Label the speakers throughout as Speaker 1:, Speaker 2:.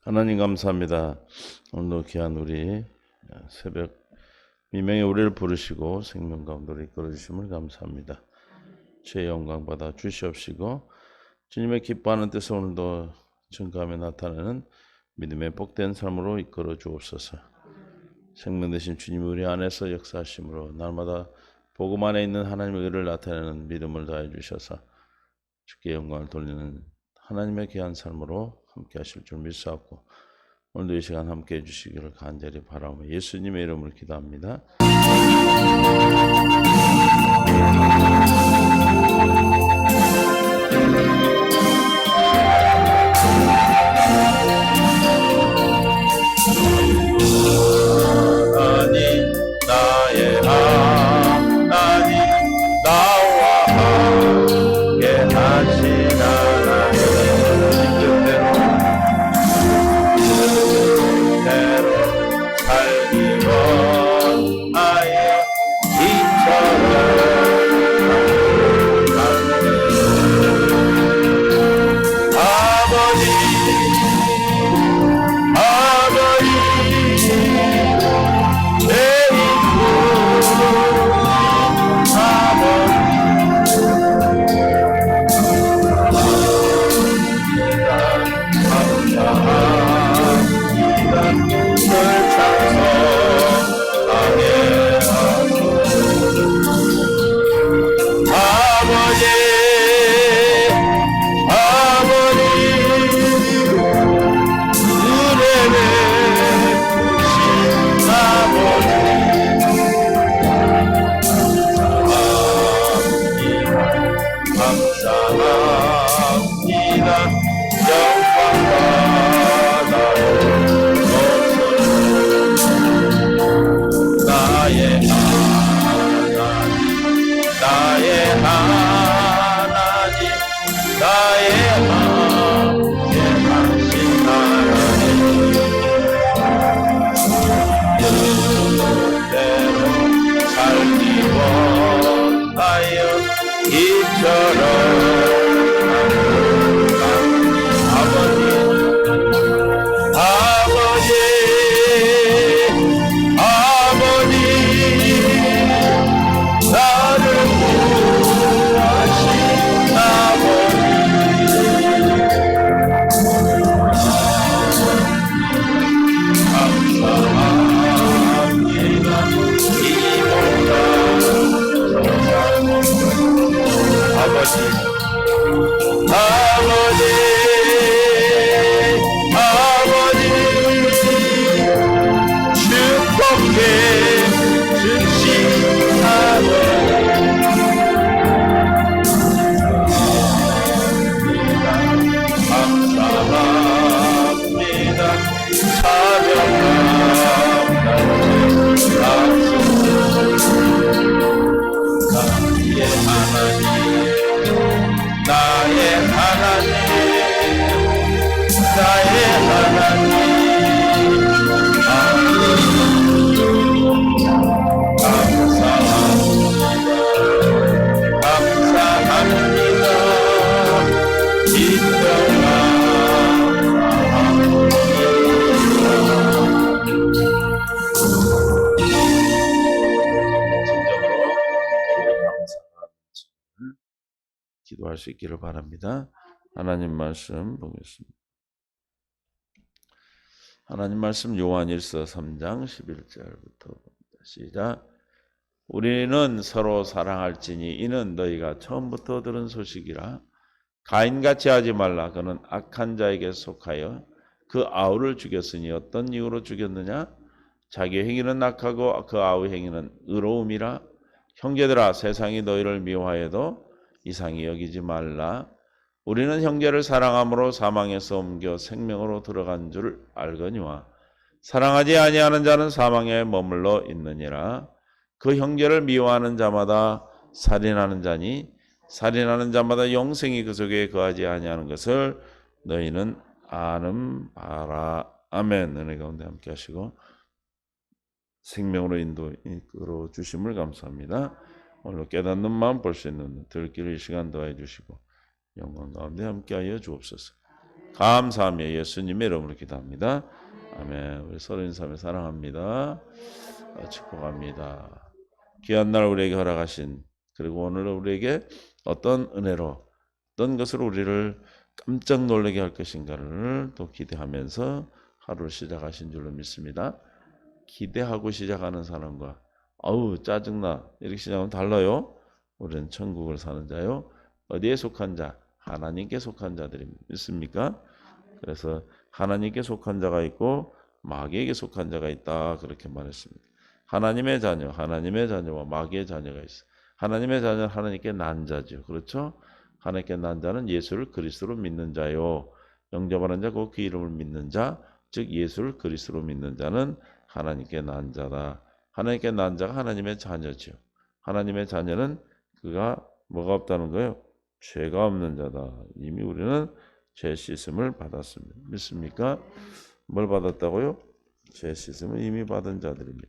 Speaker 1: 하나님 감사합니다. 오늘도 귀한 우리 새벽 미명에 우리를 부르시고 생명 가운데로 이끌어 주심을 감사합니다. 주의 영광 받아 주시옵시고 주님의 기뻐하는 뜻을 오늘도 증거하며 나타내는 믿음의 복된 삶으로 이끌어 주옵소서. 생명 되신 주님이 우리 안에서 역사하심으로 날마다 복음 안에 있는 하나님의 의를 나타내는 믿음을 다해 주셔서 주께 영광을 돌리는 하나님의 귀한 삶으로 함께 하실 줄 믿사옵고 오늘도 이 시간 함께 해주시기를 간절히 바라며 예수님의 이름으로 기도합니다. 하나님 나의 하나님 나와 함께 하신 하나님 뜻대로 살기 원하여 이처럼 아버지 기도할 수 있기를 바랍니다. 하나님 말씀 보겠습니다. 하나님 말씀 요한일서 3장 11절부터 시작. 우리는 서로 사랑할지니 이는 너희가 처음부터 들은 소식이라. 가인같이 하지 말라. 그는 악한 자에게 속하여 그 아우를 죽였으니 어떤 이유로 죽였느냐? 자기 행위는 악하고 그 아우의 행위는 의로움이라. 형제들아, 세상이 너희를 미워하여도 이상히 여기지 말라. 우리는 형제를 사랑함으로 사망에서 옮겨 생명으로 들어간 줄 알거니와 사랑하지 아니하는 자는 사망에 머물러 있느니라. 그 형제를 미워하는 자마다 살인하는 자니 살인하는 자마다 영생이 그 속에 거하지 아니하는 것을 너희는 아는 바라. 아멘. 은혜 가운데 함께 하시고 생명으로 이끌어 주심을 감사합니다. 오늘 깨닫는 마음 볼 수 있는 들길 이 시간 더해 주시고 영광 가운데 함께하여 주옵소서. 감사하며 예수님의 이름으로 기도합니다. 아멘. 우리 서로 인사하며 사랑합니다. 축복합니다. 귀한 날 우리에게 허락하신, 그리고 오늘 우리에게 어떤 은혜로, 어떤 것으로 우리를 깜짝 놀라게 할 것인가를 또 기대하면서 하루를 시작하신 줄로 믿습니다. 기대하고 시작하는 사람과 아우 짜증나 이렇게 시작하면 달라요. 우리는 천국을 사는 자요. 어디에 속한 자? 하나님께 속한 자들이 믿습니까? 그래서 하나님께 속한 자가 있고 마귀에게 속한 자가 있다 그렇게 말했습니다. 하나님의 자녀, 하나님의 자녀와 마귀의 자녀가 있어. 하나님의 자녀는 하나님께 난 자죠. 그렇죠? 하나님께 난 자는 예수를 그리스도로 믿는 자요. 영접하는 자고 그 이름을 믿는 자, 즉 예수를 그리스도로 믿는 자는 하나님께 난 자다. 하나님께 난 자가 하나님의 자녀죠. 하나님의 자녀는 그가 뭐가 없다는 거예요? 죄가 없는 자다. 이미 우리는 죄 씻음을 받았습니다. 믿습니까? 뭘 받았다고요? 죄 씻음을 이미 받은 자들입니다.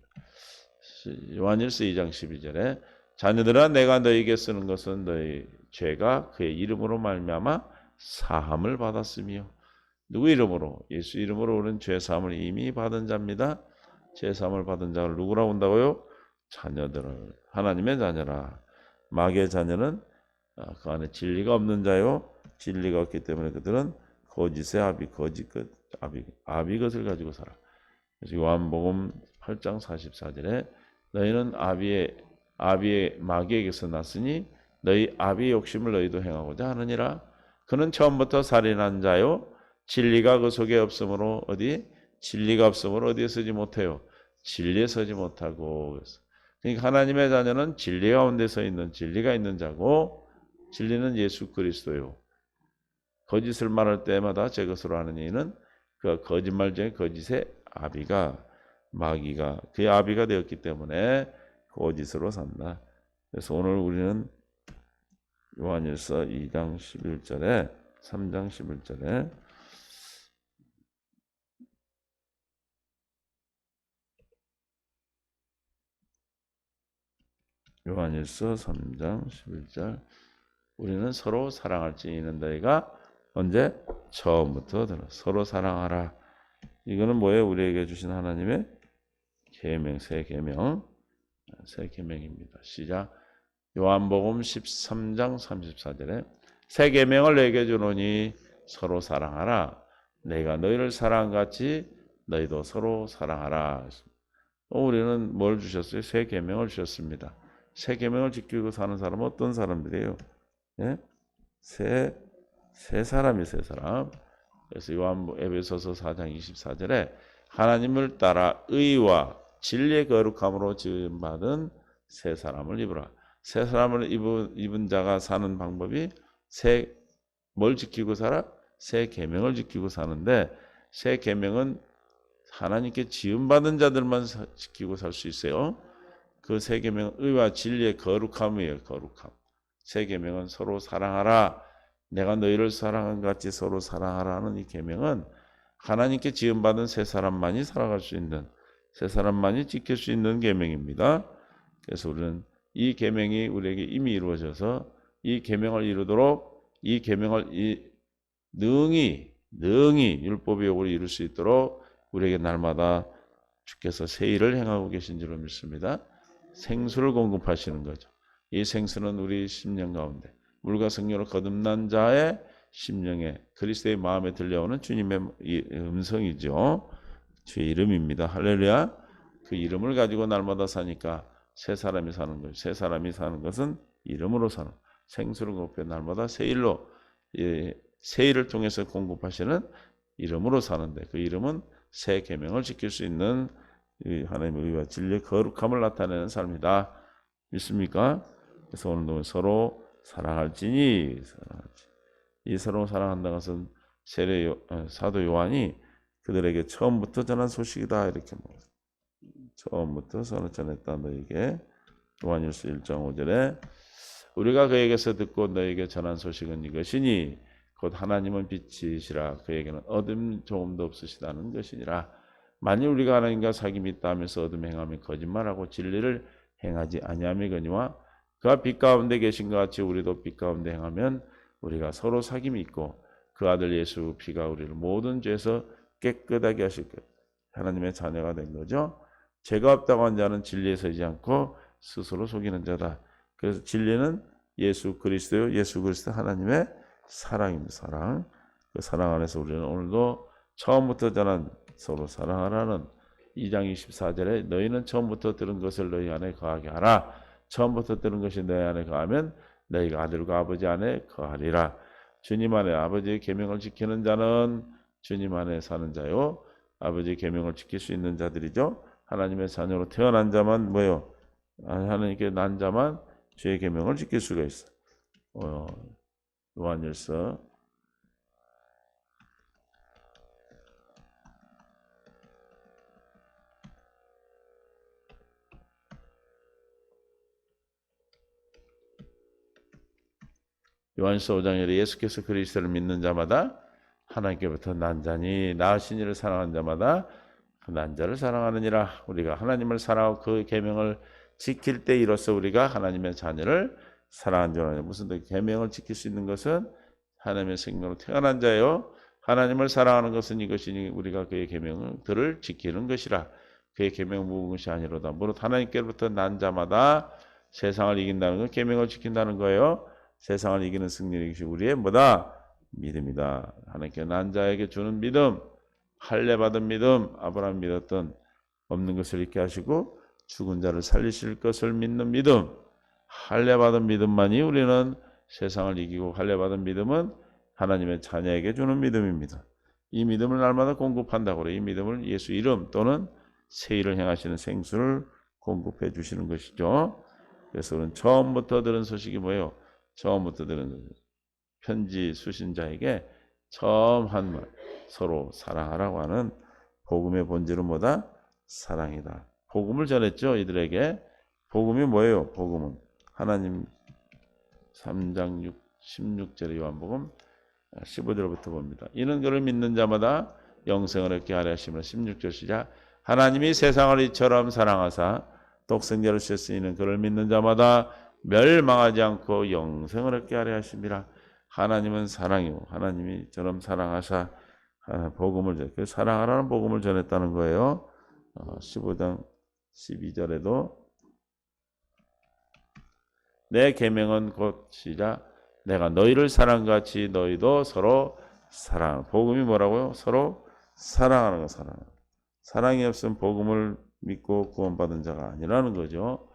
Speaker 1: 요한일서 2장 12절에 자녀들아 내가 너희에게 쓰는 것은 너희 죄가 그의 이름으로 말미암아 사함을 받았으며 누구 이름으로? 예수 이름으로 우리는 죄 사함을 이미 받은 자입니다. 죄 사함을 받은 자를 누구라고 한다고요? 자녀들을. 하나님의 자녀라. 마귀의 자녀는 그 안에 진리가 없는 자요. 진리가 없기 때문에 그들은 거짓의 아비, 거짓 것, 아비 것을 가지고 살아. 그래서 요한복음 8장 44절에 너희는 아비의 마귀에게서 났으니 너희 아비의 욕심을 너희도 행하고자 하느니라. 그는 처음부터 살인한 자요. 진리가 그 속에 없으므로 진리가 없으므로 어디에 서지 못해요? 진리에 서지 못하고. 그러니까 하나님의 자녀는 진리 가운데 서 있는 진리가 있는 자고 진리는 예수 그리스도요. 거짓을 말할 때마다 제 것으로 하는 이는 그 거짓말 중에 거짓의 아비가 마귀가 그의 아비가 되었기 때문에 거짓으로 산다. 그래서 오늘 우리는 요한일서 2장 11절에 3장 11절에 요한일서 3장 11절 우리는 서로 사랑할지 이는 너희가 언제? 처음부터 들어 서로 사랑하라. 이거는 뭐예요? 우리에게 주신 하나님의 계명, 새 계명입니다. 시작. 요한복음 13장 34절에 새 계명을 내게 주노니 서로 사랑하라. 내가 너희를 사랑한 같이 너희도 서로 사랑하라. 우리는 뭘 주셨어요? 새 계명을 주셨습니다. 새 계명을 지키고 사는 사람은 어떤 사람들이에요? 예? 새 사람이 새 사람. 그래서 에베소서 4장 24절에 하나님을 따라 의와 진리의 거룩함으로 지음받은 새 사람을 입으라. 새 사람을 입은 자가 사는 방법이 뭘 지키고 살아? 새 계명을 지키고 사는데 새 계명은 하나님께 지음받은 자들만 지키고 살 수 있어요. 그 새 계명은 의와 진리의 거룩함이에요. 거룩함. 새 계명은 서로 사랑하라. 내가 너희를 사랑한 같이 서로 사랑하라는 이 계명은 하나님께 지음받은 새 사람만이 살아갈 수 있는 새 사람만이 지킬 수 있는 계명입니다. 그래서 우리는 이 계명이 우리에게 이미 이루어져서 이 계명을 이루도록 이 계명을 능히 율법의 요구를 이룰 수 있도록 우리에게 날마다 주께서 새 일을 행하고 계신 줄로 믿습니다. 생수를 공급하시는 거죠. 이 생수는 우리 심령 가운데 물과 성령으로 거듭난 자의 심령에 그리스도의 마음에 들려오는 주님의 음성이죠. 주의 이름입니다. 할렐루야. 그 이름을 가지고 날마다 사니까 새 사람이 사는 거예요. 새 사람이 사는 것은 이름으로 사는 생수를 공급해 날마다 새 일로 새 일을 통해서 공급하시는 이름으로 사는데 그 이름은 새 계명을 지킬 수 있는 하나님의 의와 진리의 거룩함을 나타내는 삶이다. 믿습니까? 그래서 오늘도 서로 사랑할지니 이 서로 사랑한다는 것은 사도 요한이 그들에게 처음부터 전한 소식이다 이렇게 처음부터 선을 전했다 너에게. 요한일서 1장 5절에 우리가 그에게서 듣고 너에게 전한 소식은 이것이니 곧 하나님은 빛이시라 그에게는 어둠 조금도 없으시다는 것이니라. 만일 우리가 하나님과 사귐이 있다 하면서 어둠 행하며 거짓말하고 진리를 행하지 아니함이거니와 그가 빛 가운데 계신 것 같이 우리도 빛 가운데 행하면 우리가 서로 사귐이 있고 그 아들 예수 피가 우리를 모든 죄에서 깨끗하게 하실 것. 하나님의 자녀가 된 거죠. 죄가 없다고 한 자는 진리에 서지 않고 스스로 속이는 자다. 그래서 진리는 예수 그리스도요. 예수 그리스도 하나님의 사랑입니다. 사랑. 그 사랑 안에서 우리는 오늘도 처음부터 전한 서로 사랑하라는 2장 24절에 너희는 처음부터 들은 것을 너희 안에 거하게 하라. 처음부터 들은 것이 너희 안에 거하면 너희가 아들과 아버지 안에 거하리라. 주님 안에 아버지의 계명을 지키는 자는 주님 안에 사는 자요. 아버지의 계명을 지킬 수 있는 자들이죠. 하나님의 자녀로 태어난 자만 뭐요? 하나님께 난 자만 주의 계명을 지킬 수가 있어. 요한일서 5장에 예수께서 그리스도를 믿는 자마다 하나님께부터 난 자니 낳으신 이를 사랑하는 자마다 그 난 자를 사랑하느니라. 우리가 하나님을 사랑하고 그 계명을 지킬 때 이로써 우리가 하나님의 자녀를 사랑한 줄 아냐. 무슨 계명을 지킬 수 있는 것은 하나님의 생명으로 태어난 자요. 하나님을 사랑하는 것은 이것이니 우리가 그의 계명들을 지키는 것이라. 그의 계명 무은 것이 아니로다. 무릇 하나님께로부터 난 자마다 세상을 이긴다는 건 계명을 지킨다는 거예요. 세상을 이기는 승리는 우리의 뭐다? 믿음이다. 하나님께 난 자에게 주는 믿음, 할례 받은 믿음, 아브라함 믿었던 없는 것을 잊게 하시고 죽은 자를 살리실 것을 믿는 믿음, 할례 받은 믿음만이 우리는 세상을 이기고 할례 받은 믿음은 하나님의 자녀에게 주는 믿음입니다. 이 믿음을 날마다 공급한다고 그래요. 이 믿음을 예수 이름 또는 새 일을 행하시는 생수를 공급해 주시는 것이죠. 그래서 우리는 처음부터 들은 소식이 뭐예요? 처음부터 들은 편지 수신자에게 처음 한 말, 서로 사랑하라고 하는 복음의 본질은 뭐다? 사랑이다. 복음을 전했죠, 이들에게. 복음이 뭐예요? 복음은 하나님 3장 16절의 요한복음 15절부터 봅니다. 이는 그를 믿는 자마다 영생을 얻게 하려 하심이라. 16절 시작. 하나님이 세상을 이처럼 사랑하사 독생자를 주셨으니 이는 그를 믿는 자마다 멸망하지 않고 영생을 얻게 하려 하심이라. 하나님은 사랑이고 하나님이 저럼 사랑하사 복음을 그 사랑하라는 복음을 전했다는 거예요. 15장 12절에도 내 계명은 곧 시작 내가 너희를 사랑같이 너희도 서로 사랑. 복음이 뭐라고요? 서로 사랑하는 거. 사랑이 없으면 복음을 믿고 구원받은 자가 아니라는 거죠.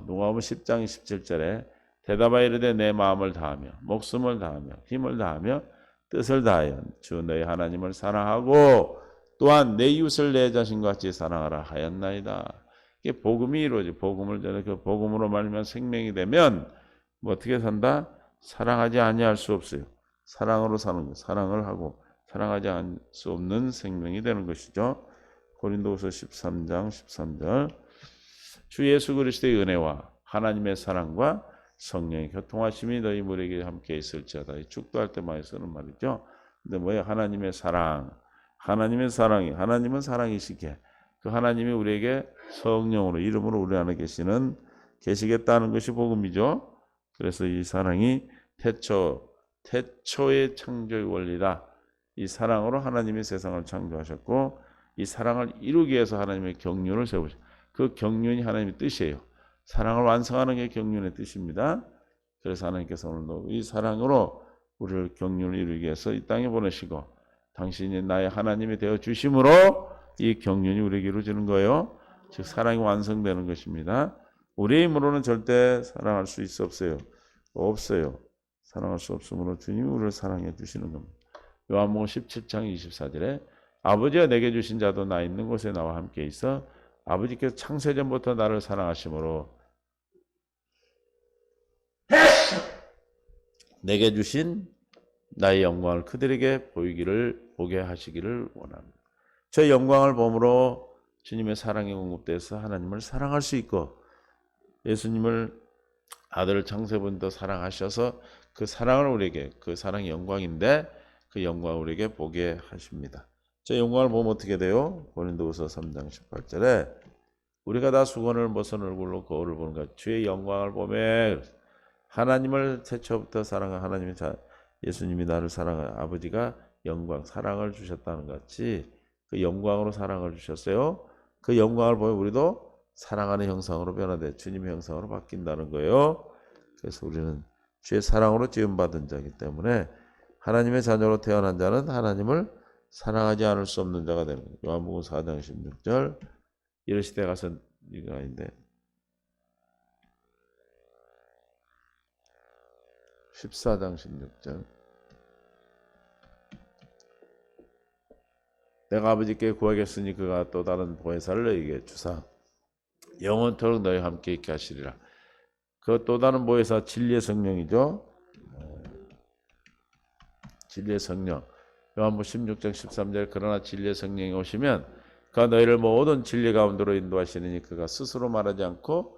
Speaker 1: 누가복음 10장 17절에 대답하여 이르되 내 마음을 다하며 목숨을 다하며 힘을 다하며 뜻을 다하여 주 너희 하나님을 사랑하고 또한 내 이웃을 내 자신과 같이 사랑하라 하였나이다. 이게 복음이 이루어져. 복음을 전해 그 복음으로 말미암아 생명이 되면 뭐 어떻게 산다? 사랑하지 아니할 수 없어요. 사랑으로 사는 것. 사랑을 하고 사랑하지 않을 수 없는 생명이 되는 것이죠. 고린도후서 13장 13절 주 예수 그리스도의 은혜와 하나님의 사랑과 성령의 교통하심이 너희 무리에게 함께 있을지어다. 축도할 때 많이 쓰는 말이죠. 근데 뭐예요? 하나님의 사랑. 하나님의 사랑이 하나님은 사랑이시기에 그 하나님이 우리에게 성령으로 이름으로 우리 안에 계시겠다는 것이 복음이죠. 그래서 이 사랑이 태초의 창조의 원리다. 이 사랑으로 하나님이 세상을 창조하셨고 이 사랑을 이루기 위해서 하나님의 경륜을 세우셨고 그 경륜이 하나님의 뜻이에요. 사랑을 완성하는 게 경륜의 뜻입니다. 그래서 하나님께서 오늘도 이 사랑으로 우리를 경륜을 이루기 위해서 이 땅에 보내시고 당신이 나의 하나님이 되어 주심으로 이 경륜이 우리에게 이루어지는 거예요. 즉 사랑이 완성되는 것입니다. 우리의 힘으로는 절대 사랑할 수 있어 없어요. 없어요. 사랑할 수 없으므로 주님이 우리를 사랑해 주시는 겁니다. 요한복음 17장 24절에 아버지가 내게 주신 자도 나 있는 곳에 나와 함께 있어 아버지께서 창세전부터 나를 사랑하심으로 내게 주신 나의 영광을 그들에게 보게 하시기를 원합니다. 저 영광을 보므로 주님의 사랑이 공급돼서 하나님을 사랑할 수 있고 예수님을 아들을 창세부터 사랑하셔서 그 사랑을 우리에게 그 사랑의 영광인데 그 영광을 우리에게 보게 하십니다. 저 영광을 보면 어떻게 돼요? 고린도후서 3장 18절에 우리가 다 수건을 벗은 얼굴로 거울을 보는 것 주의 영광을 보매 하나님을 태초부터 사랑한 하나님의 예수님이 나를 아버지가 영광, 사랑을 주셨다는 것 같이 그 영광으로 사랑을 주셨어요. 그 영광을 보면 우리도 사랑하는 형상으로 변화돼 주님의 형상으로 바뀐다는 거예요. 그래서 우리는 주의 사랑으로 지음받은 자이기 때문에 하나님의 자녀로 태어난 자는 하나님을 사랑하지 않을 수 없는 자가 되는 거예요. 요한복음 4장 16절 이러시되 가서 이거 아닌데 14장 16절 내가 아버지께 구하겠으니 그가 또 다른 보혜사를 너희에게 주사 영원토록 너희와 함께 있게 하시리라. 그 또 다른 보혜사 진리의 성령이죠. 진리의 성령. 요한복음 16장 13절 그러나 진리의 성령이 오시면 그가 너희를 모든 진리 가운데로 인도하시느니 그가 스스로 말하지 않고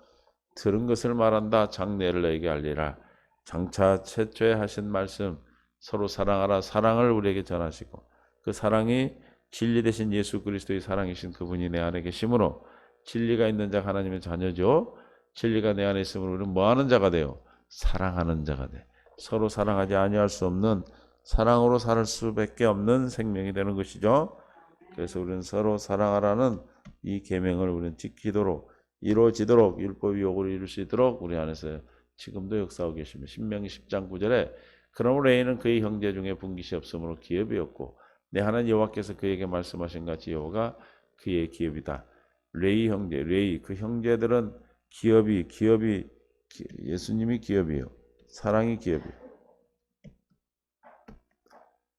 Speaker 1: 들은 것을 말한다. 장래를 너희에게 알리라. 장차 최초에 하신 말씀 서로 사랑하라. 사랑을 우리에게 전하시고 그 사랑이 진리 되신 예수 그리스도의 사랑이신 그분이 내 안에 계심으로 진리가 있는 자가 하나님의 자녀죠. 진리가 내 안에 있으므로 우리는 뭐하는 자가 돼요? 사랑하는 자가 돼. 서로 사랑하지 아니할 수 없는 사랑으로 살 수밖에 없는 생명이 되는 것이죠. 그래서 우리는 서로 사랑하라는 이 계명을 우리는 지키도록 이루어지도록 율법이 요구를 이룰 수 있도록 우리 안에서 지금도 역사하고 계십니다. 신명기 10장 9절에 그러므로 레이는 그의 형제 중에 분깃이 없으므로 기업이 없고 내 하나님 여호와께서 그에게 말씀하신 같이 여호와가 그의 기업이다. 레이 형제, 레이 그 형제들은 기업이 예수님이 기업이에요. 사랑이 기업이에요.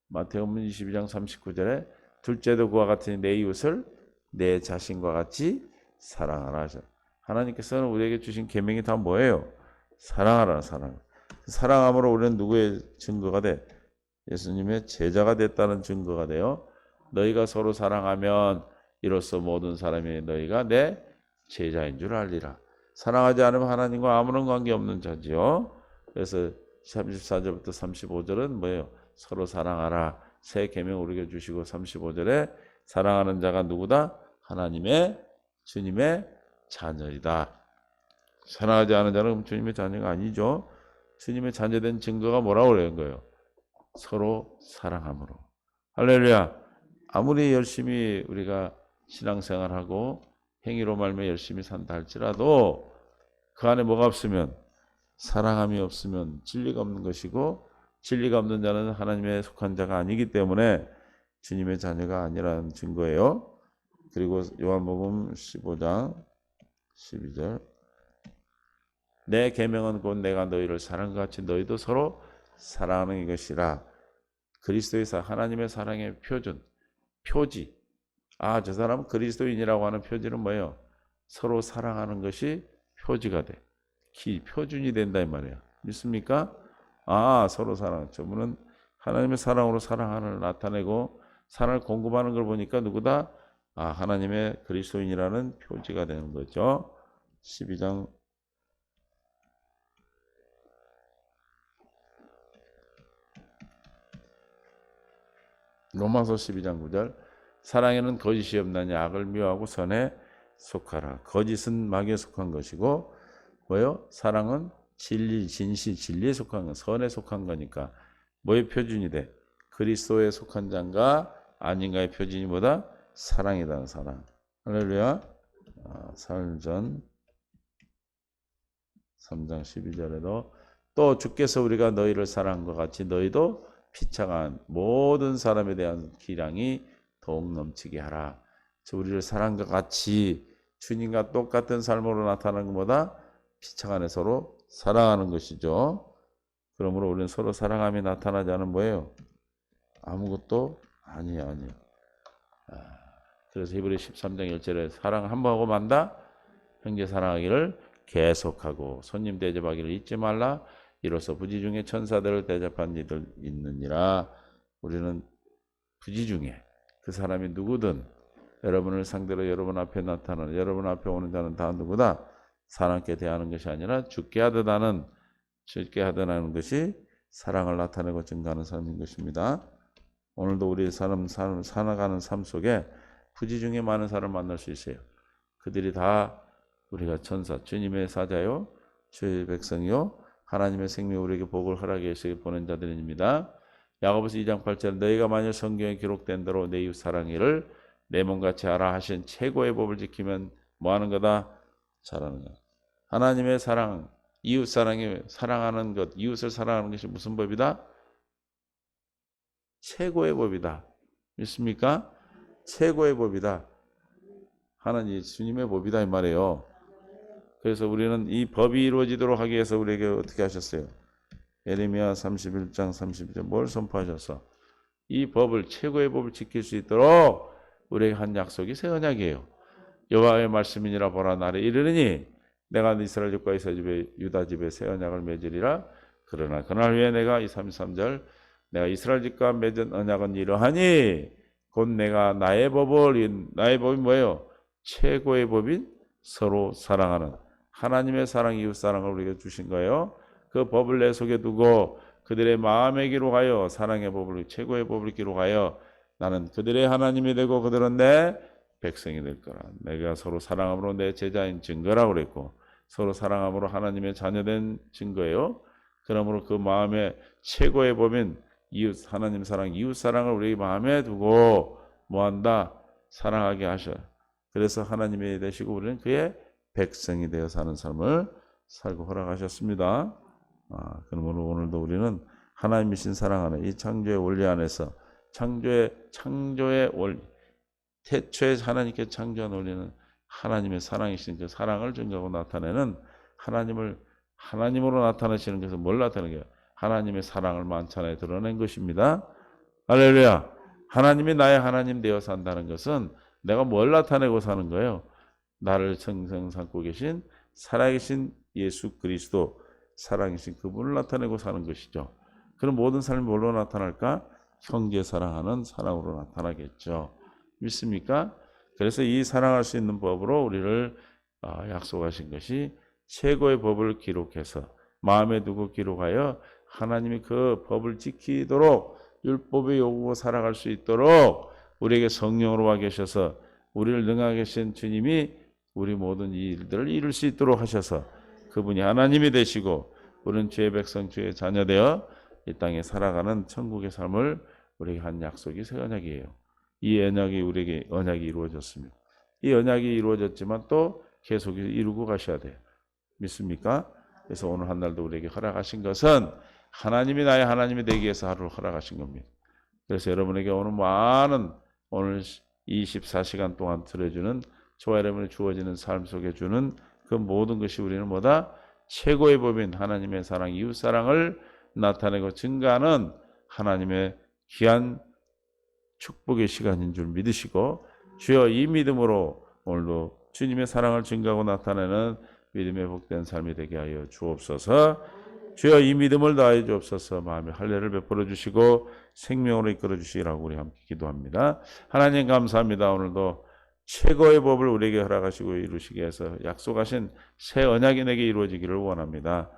Speaker 1: 마태복음 22장 39절에 둘째도 그와 같으니 내 이웃을 내 자신과 같이 사랑하라 하셔. 하나님께서는 우리에게 주신 계명이 다 뭐예요? 사랑하라 사랑. 사랑함으로 우리는 누구의 증거가 돼? 예수님의 제자가 됐다는 증거가 돼요. 너희가 서로 사랑하면 이로써 모든 사람이 너희가 내 제자인 줄 알리라. 사랑하지 않으면 하나님과 아무런 관계없는 자지요. 그래서 34절부터 35절은 뭐예요? 서로 사랑하라. 새 계명 우리에게 주시고 35절에 사랑하는 자가 누구다? 하나님의 주님의 자녀이다. 사랑하지 않은 자는 주님의 자녀가 아니죠. 주님의 자녀된 증거가 뭐라고 그러는 거예요? 서로 사랑함으로. 할렐루야. 아무리 열심히 우리가 신앙생활하고 행위로 말며 열심히 산다 할지라도 그 안에 뭐가 없으면 사랑함이 없으면 진리가 없는 것이고 진리가 없는 자는 하나님의 속한 자가 아니기 때문에 주님의 자녀가 아니라는 증거예요. 그리고 요한복음 15장 12절 내 계명은 곧 내가 너희를 사랑한 것 같이 너희도 서로 사랑하는 것이라. 그리스도의 하나님의 사랑의 표준, 표지. 아, 저 사람은 그리스도인이라고 하는 표지는 뭐예요? 서로 사랑하는 것이 표지가 돼. 표준이 된다 이 말이에요. 믿습니까? 아, 서로 사랑. 저분은 하나님의 사랑으로 사랑을 나타내고 사랑을 공급하는 걸 보니까 누구다? 아, 하나님의 그리스도인이라는 표지가 되는 거죠. 12장 로마서 12장 9절 사랑에는 거짓이 없나니 악을 미워하고 선에 속하라. 거짓은 마귀에 속한 것이고 뭐요? 사랑은 진리, 진실, 진리에 속한 거, 선에 속한 거니까 뭐의 표준이 돼? 그리스도에 속한 자인가 아닌가의 표준이 뭐다? 사랑이다. 사랑. 할렐루야. 사울전 3장 12절에도 또 주께서 우리가 너희를 사랑한 것 같이 너희도 피차간 모든 사람에 대한 기량이 더욱 넘치게 하라. 우리를 사랑한 것 같이 주님과 똑같은 삶으로 나타나는 것보다 피차간에 서로 사랑하는 것이죠. 그러므로 우리는 서로 사랑함이 나타나지 않으면 뭐예요? 아무것도 아니에요. 그래서 히브리 13장 1절에 사랑 한번 하고 만다? 형제 사랑하기를 계속하고 손님 대접하기를 잊지 말라. 이로써 부지 중에 천사들을 대접한 이들 있느니라. 우리는 부지 중에 그 사람이 누구든 여러분을 상대로 여러분 앞에 나타나는 여러분 앞에 오는 자는 다 누구다? 사랑께 대하는 것이 아니라 죽게 하듯하는 것이 사랑을 나타내고 증가하는 삶인 것입니다. 오늘도 우리 살아가는 삶 속에 부지 중에 많은 사람을 만날 수 있어요. 그들이 다 우리가 천사, 주님의 사자요, 주의 백성이요, 하나님의 생명 우리에게 복을 허락해 주시기 보낸 자들입니다. 야고보서 2장 8절 너희가 만일 성경에 기록된 대로 내 이웃 사랑이를 내 몸같이 하라 하신 최고의 법을 지키면 뭐 하는 거다? 잘하는 것. 하나님의 사랑, 이웃 사랑이 사랑하는 것, 이웃을 사랑하는 것이 무슨 법이다? 최고의 법이다. 믿습니까? 최고의 법이다. 하나님 주님의 법이다 이 말이에요. 그래서 우리는 이 법이 이루어지도록 하기 위해서 우리에게 어떻게 하셨어요? 예레미야 31장 32절 뭘 선포하셔서 이 법을 최고의 법을 지킬 수 있도록 우리에게 한 약속이 새 언약이에요. 여호와의 말씀이니라 보라 날에 이르느니 내가 이스라엘 집과 이스라엘 집에 유다 집에 새 언약을 맺으리라. 그러나 그날 후에 내가 이 33절 내가 이스라엘 집과 맺은 언약은 이러하니 곧 내가 나의 법이 뭐예요? 최고의 법인 서로 사랑하는 하나님의 사랑 이웃 사랑을 우리에게 주신 거예요. 그 법을 내 속에 두고 그들의 마음에 기록하여 사랑의 법을 최고의 법을 기록하여 나는 그들의 하나님이 되고 그들은 내 백성이 될 거라. 내가 서로 사랑함으로 내 제자인 증거라고 그랬고 서로 사랑함으로 하나님의 자녀된 증거예요. 그러므로 그 마음에 최고의 법인 이웃 하나님 사랑 이웃 사랑을 우리 마음에 두고 뭐한다? 사랑하게 하셔. 그래서 하나님이 되시고 우리는 그의 백성이 되어 사는 삶을 살고 허락하셨습니다. 그러므로 오늘도 우리는 하나님이신 사랑하는 이 창조의 원리 안에서 창조의 원리 태초에 하나님께 창조한 원리는 하나님의 사랑이신 그 사랑을 증거하고 나타내는 하나님으로 나타내시는 것은 뭘 나타내는 거예요? 하나님의 사랑을 만찬에 드러낸 것입니다. 할렐루야. 하나님이 나의 하나님 되어 산다는 것은 내가 뭘 나타내고 사는 거예요? 나를 성성 삼고 계신 살아계신 예수 그리스도 사랑이신 그분을 나타내고 사는 것이죠. 그럼 모든 삶이 뭘로 나타날까? 형제 사랑하는 사랑으로 나타나겠죠. 믿습니까? 그래서 이 사랑할 수 있는 법으로 우리를 약속하신 것이 최고의 법을 기록해서 마음에 두고 기록하여 하나님이 그 법을 지키도록 율법의 요구고 살아갈 수 있도록 우리에게 성령으로 와 계셔서 우리를 능하게 계신 주님이 우리 모든 일들을 이룰 수 있도록 하셔서 그분이 하나님이 되시고 우리는 주의 백성 주의 자녀 되어 이 땅에 살아가는 천국의 삶을 우리에게 한 약속이 새 언약이에요. 이 언약이 우리에게 언약이 이루어졌습니다. 이 언약이 이루어졌지만 또 계속 이루고 가셔야 돼요. 믿습니까? 그래서 오늘 한 날도 우리에게 허락하신 것은 하나님이 나의 하나님이 되기 위해서 하루를 허락하신 겁니다. 그래서 여러분에게 오늘 24시간 동안 들어주는 저와 여러분이 주어지는 삶 속에 주는 그 모든 것이 우리는 뭐다? 최고의 법인 하나님의 사랑, 이웃 사랑을 나타내고 증가하는 하나님의 귀한 축복의 시간인 줄 믿으시고 주여 이 믿음으로 오늘도 주님의 사랑을 증가하고 나타내는 믿음의 복된 삶이 되게 하여 주옵소서. 주여 이 믿음을 다해 주옵소서. 마음의 할례를 베풀어 주시고 생명으로 이끌어 주시라고 우리 함께 기도합니다. 하나님 감사합니다. 오늘도 최고의 법을 우리에게 허락하시고 이루시게 해서 약속하신 새 언약이 내게 이루어지기를 원합니다.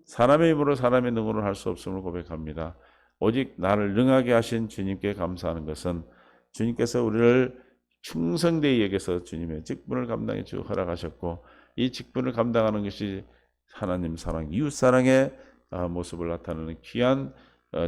Speaker 1: 사람의 힘으로 사람의 능으로는 할 수 없음을 고백합니다. 오직 나를 능하게 하신 주님께 감사하는 것은 주님께서 우리를 충성되이 여겨서 주님의 직분을 감당해 주 허락하셨고 이 직분을 감당하는 것이 하나님 사랑, 이웃 사랑의 모습을 나타내는 귀한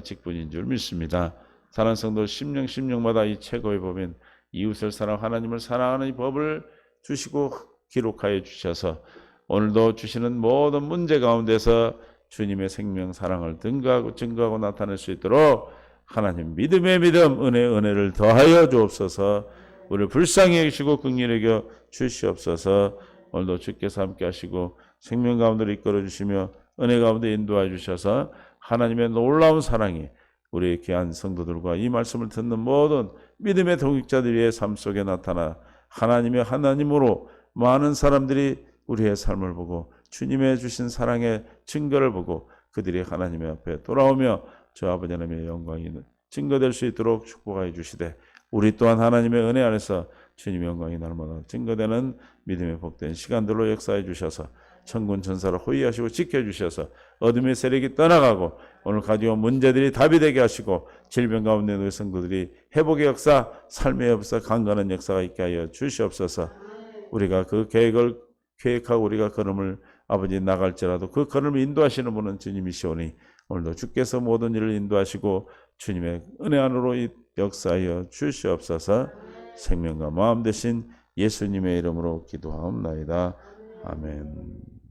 Speaker 1: 직분인 줄 믿습니다. 사랑하는 성도 심령마다 이 최고의 법인 이웃을 사랑, 하나님을 사랑하는 이 법을 주시고 기록하여 주셔서 오늘도 주시는 모든 문제 가운데서 주님의 생명, 사랑을 증거하고 나타낼 수 있도록 하나님 믿음의 믿음, 은혜를 더하여 주옵소서. 우리를 불쌍히 여기시고 긍휼히 여겨 주시옵소서. 오늘도 주께서 함께 하시고 생명 가운데로 이끌어 주시며 은혜 가운데 인도하여 주셔서 하나님의 놀라운 사랑이 우리의 귀한 성도들과 이 말씀을 듣는 모든 믿음의 동역자들의 삶 속에 나타나 하나님의 하나님으로 많은 사람들이 우리의 삶을 보고 주님의 주신 사랑의 증거를 보고 그들이 하나님의 앞에 돌아오며 저 아버지 하나님의 영광이 증거될 수 있도록 축복하여 주시되 우리 또한 하나님의 은혜 안에서 주님의 영광이 날마다 증거되는 믿음의 복된 시간들로 역사해 주셔서 천군 천사를 호위하시고 지켜주셔서 어둠의 세력이 떠나가고 오늘 가져온 문제들이 답이 되게 하시고 질병 가운데 있는 성도들이 회복의 역사, 삶의 역사, 강건한 역사가 있게 하여 주시옵소서. 우리가 그 계획을 계획하고 우리가 걸음을 아버지 나갈지라도 그 걸음을 인도하시는 분은 주님이시오니 오늘도 주께서 모든 일을 인도하시고 주님의 은혜 안으로 역사하여 주시옵소서. 생명과 마음 되신 예수님의 이름으로 기도하옵나이다. 아멘.